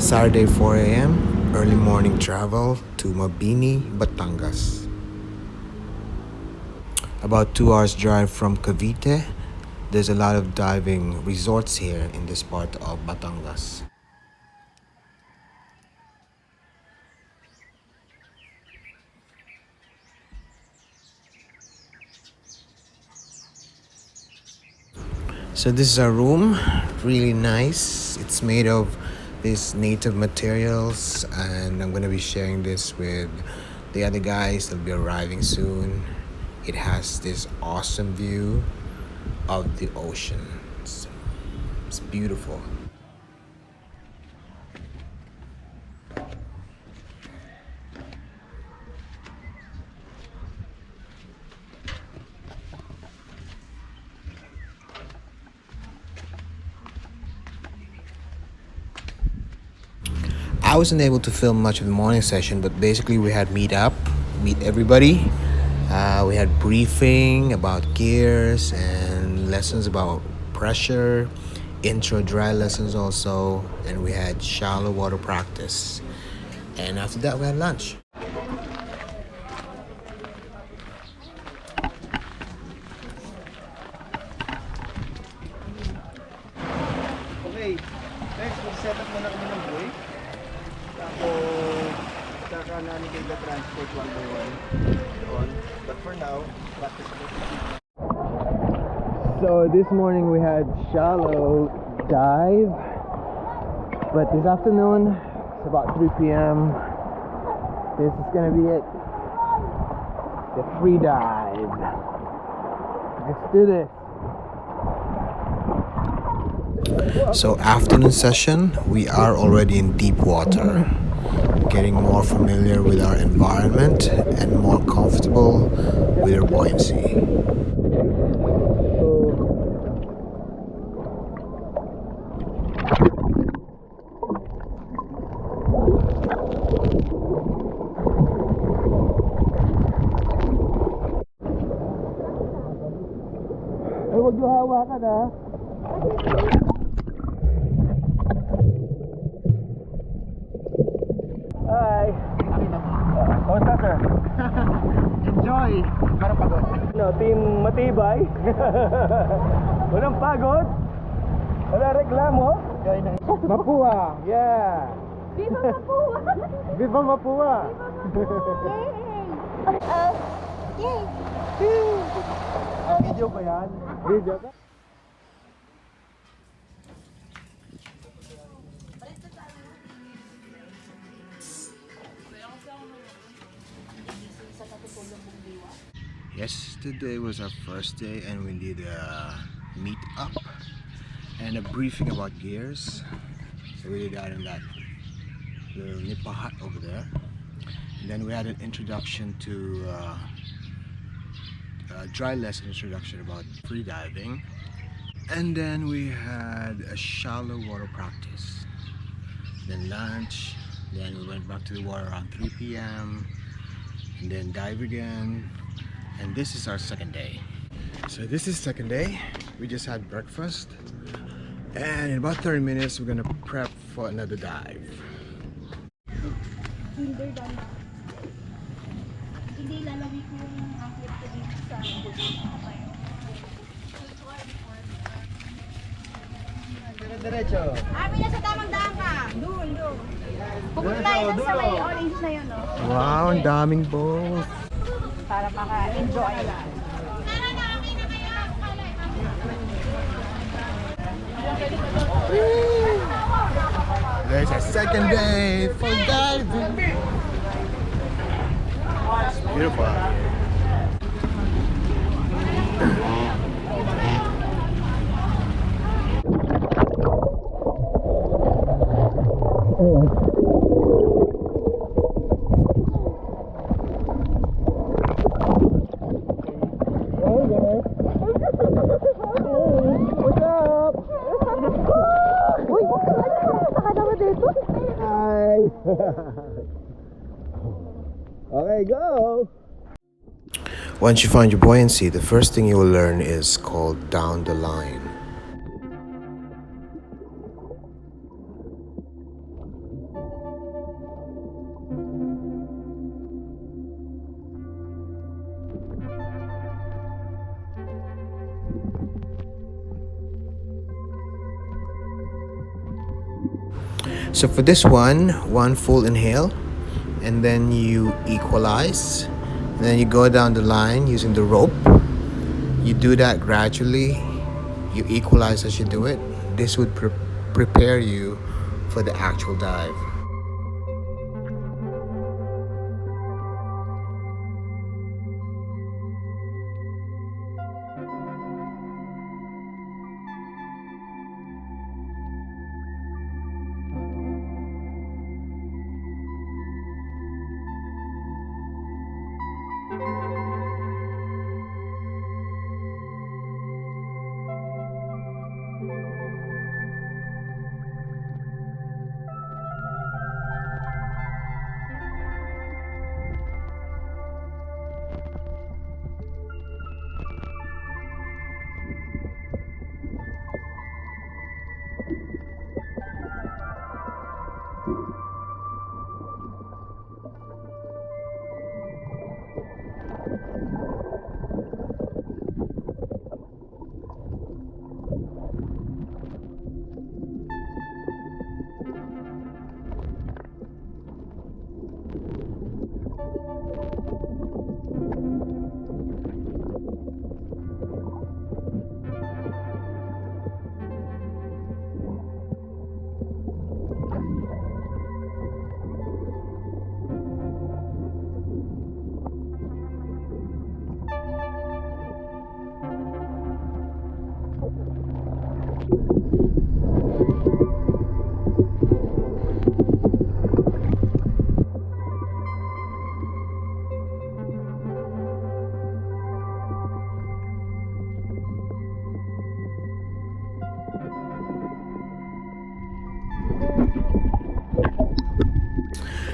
Saturday 4 a.m. early morning travel to Mabini, Batangas. About 2 hours drive from Cavite. There's a lot of diving resorts here in this part of Batangas. So this is our room, really nice. It's made of these native materials, and I'm gonna be sharing this with the other guys that'll be arriving soon. It has this awesome view of the ocean. It's beautiful. I wasn't able to film much of the morning session, but basically we had meet everybody. We had briefing about gears and lessons about pressure, intro dry lessons also, and we had shallow water practice. And after that we had lunch. Okay, next mag-set up muna kami ng buoy. Tapos saka namin kayo transport one by one doon. But for now, practice mo. So this morning we had shallow dive, but this afternoon it's about 3 p.m. This is gonna be it. The free dive. Let's do this. So afternoon session, we are already in deep water, getting more familiar with our environment and more comfortable with our buoyancy. Ay, huwag yung hawakan ha. Hi! Kamusta sir? Enjoy! Parang pagod. No, team matibay. Walang pagod. Wala reklamo. Mapua! Yeah! Viva Mapua! Viva Mapua! Yay! Video ba yan? Video ka? Yesterday was our first day and we did a meet up and a briefing about gears. So we did that in that little nipa hut over there. And then we had an introduction to dry lesson introduction about free diving. And then we had a shallow water practice. Then lunch. Then we went back to the water around 3 p.m. and then dive again. And this is our second day. So this is second day. We just had breakfast. And in about 30 minutes, we're gonna prep for another dive. Hindi lalagay ko yung anklet ko dito sa Diretso. Nasa tamang daan ka. Doon. Pupunta tayo sa may orange na yun, no? Wow, ang daming balls. Para maka-enjoy lang. There's a second day for diving. It's beautiful out here. What's up? Bye! Okay, go! Once you find your buoyancy, the first thing you will learn is called down the line. So for this one full inhale, and then you equalize, and then you go down the line using the rope. You do that gradually. You equalize as you do it. This would prepare you for the actual dive.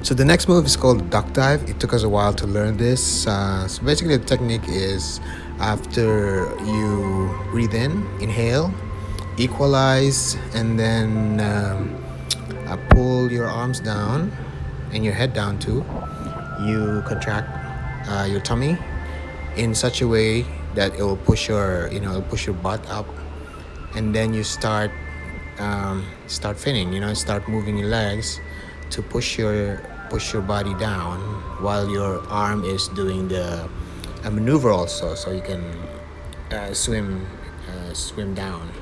So the next move is called duck dive. It took us a while to learn this. So basically the technique is after you breathe in, inhale, equalize, and then pull your arms down and your head down too. You contract your tummy in such a way that it will push it'll push your butt up, and then you start finning. Start moving your legs to push your body down while your arm is doing the a maneuver also, so you can swim down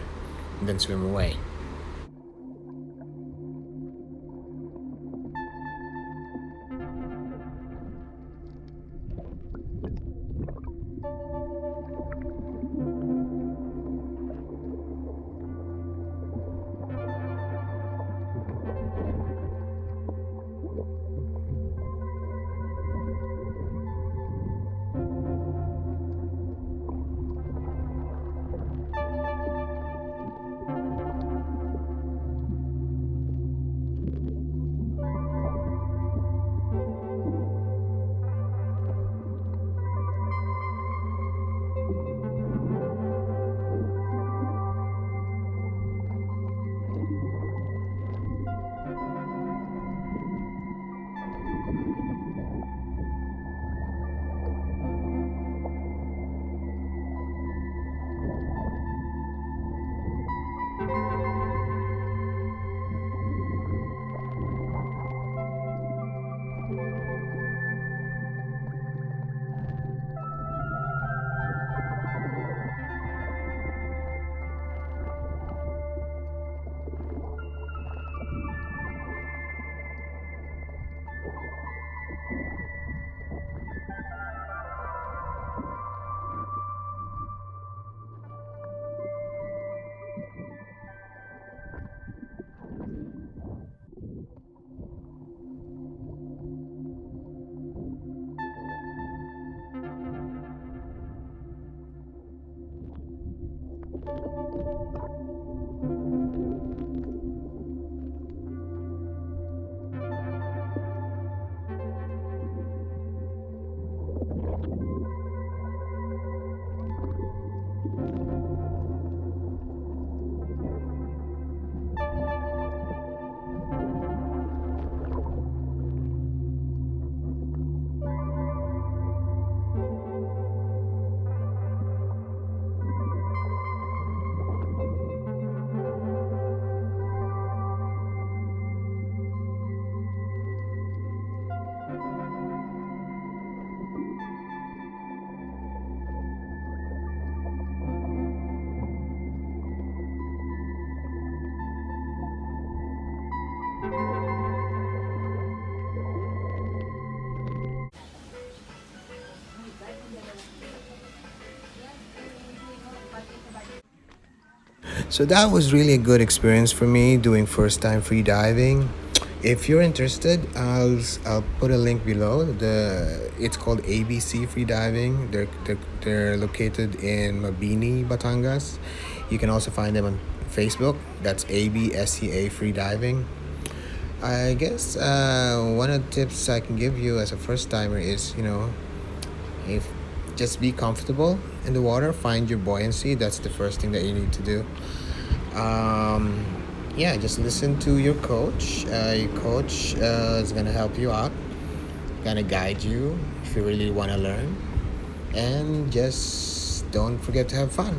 and then swim away. So that was really a good experience for me doing first time free diving. If you're interested, I'll put a link below. It's called ABSeaFreediving. They're located in Mabini, Batangas. You can also find them on Facebook. That's ABSeaFreediving. I guess one of the tips I can give you as a first timer is, if just be comfortable in the water, find your buoyancy. That's the first thing that you need to do. Yeah, just listen to your coach. Your coach is gonna help you out, gonna guide you if you really want to learn, and just don't forget to have fun.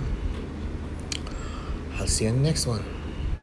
I'll see you in the next one.